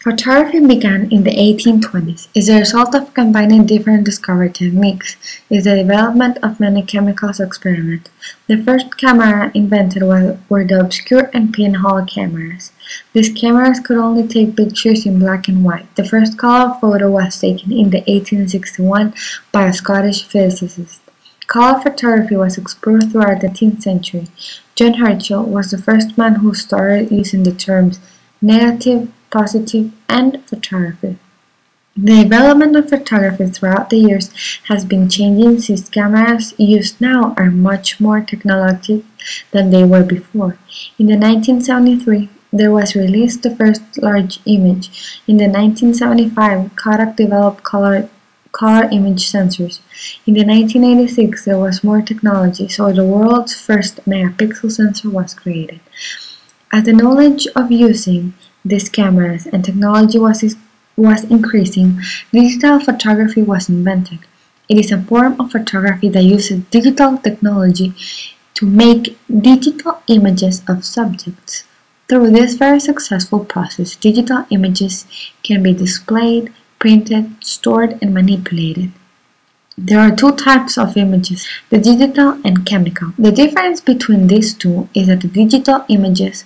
Photography began in the 1820s. Is the result of combining different discovered techniques. Is the development of many chemicals experiments. The first camera invented were the obscure and pinhole cameras. These cameras could only take pictures in black and white. The first color photo was taken in 1861 by a Scottish physicist. Color photography was explored throughout the 18th century. John Herschel was the first man who started using the terms negative, positive, and photography. The development of photography throughout the years has been changing since cameras used now are much more technological than they were before. In 1973, there was released the first large image. In 1975, Kodak developed color image sensors. In 1986, there was more technology, so the world's first megapixel sensor was created. As the knowledge of using these cameras and technology was increasing, digital photography was invented. It is a form of photography that uses digital technology to make digital images of subjects. Through this very successful process, digital images can be displayed, printed, stored, and manipulated. There are two types of images, the digital and chemical. The difference between these two is that the digital images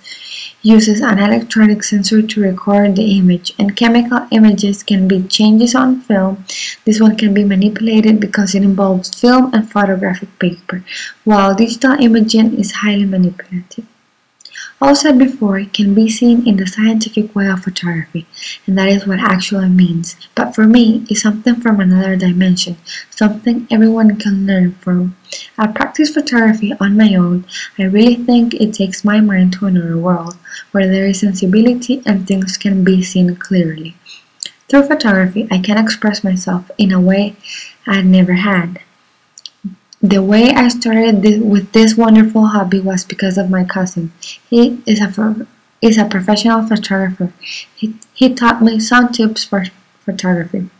uses an electronic sensor to record the image, and chemical images can be changes on film. This one can be manipulated because it involves film and photographic paper, while digital imaging is highly manipulative. All said before can be seen in the scientific way of photography, and that is what actually means. But for me, it's something from another dimension, something everyone can learn from. I practice photography on my own. I really think it takes my mind to another world, where there is sensibility and things can be seen clearly. Through photography, I can express myself in a way I never had. The way I started with this wonderful hobby was because of my cousin. He is a professional photographer. He taught me some tips for photography.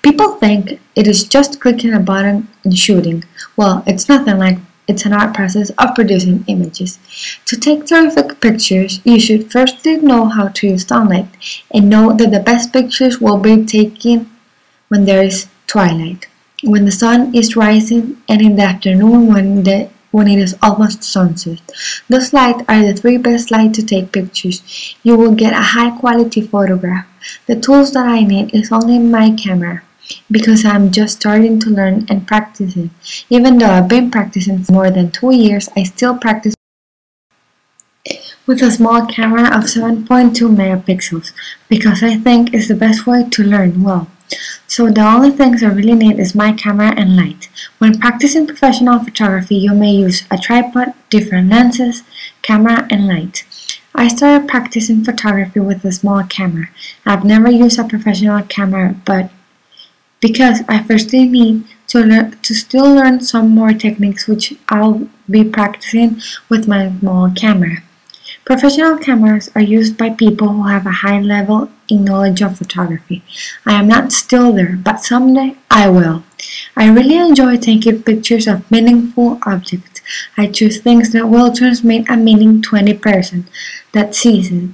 People think it is just clicking a button and shooting. Well, it's nothing like it's an art process of producing images. To take terrific pictures, you should firstly know how to use sunlight and know that the best pictures will be taken when there is twilight, when the sun is rising, and in the afternoon when it is almost sunset. Those lights are the three best lights to take pictures. You will get a high quality photograph. The tools that I need is only my camera, because I'm just starting to learn and practicing. Even though I've been practicing for more than 2 years, I still practice with a small camera of 7.2 megapixels, because I think it's the best way to learn well. So the only things I really need is my camera and light. When practicing professional photography, you may use a tripod, different lenses, camera, and light. I started practicing photography with a small camera. I've never used a professional camera, but because I firstly need to still learn some more techniques, which I'll be practicing with my small camera. Professional cameras are used by people who have a high level in knowledge of photography. I am not still there, but someday I will. I really enjoy taking pictures of meaningful objects. I choose things that will transmit a meaning to any person that sees it.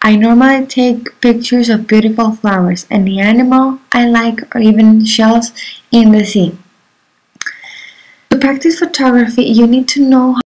I normally take pictures of beautiful flowers and the animal I like, or even shells in the sea. To practice photography, you need to know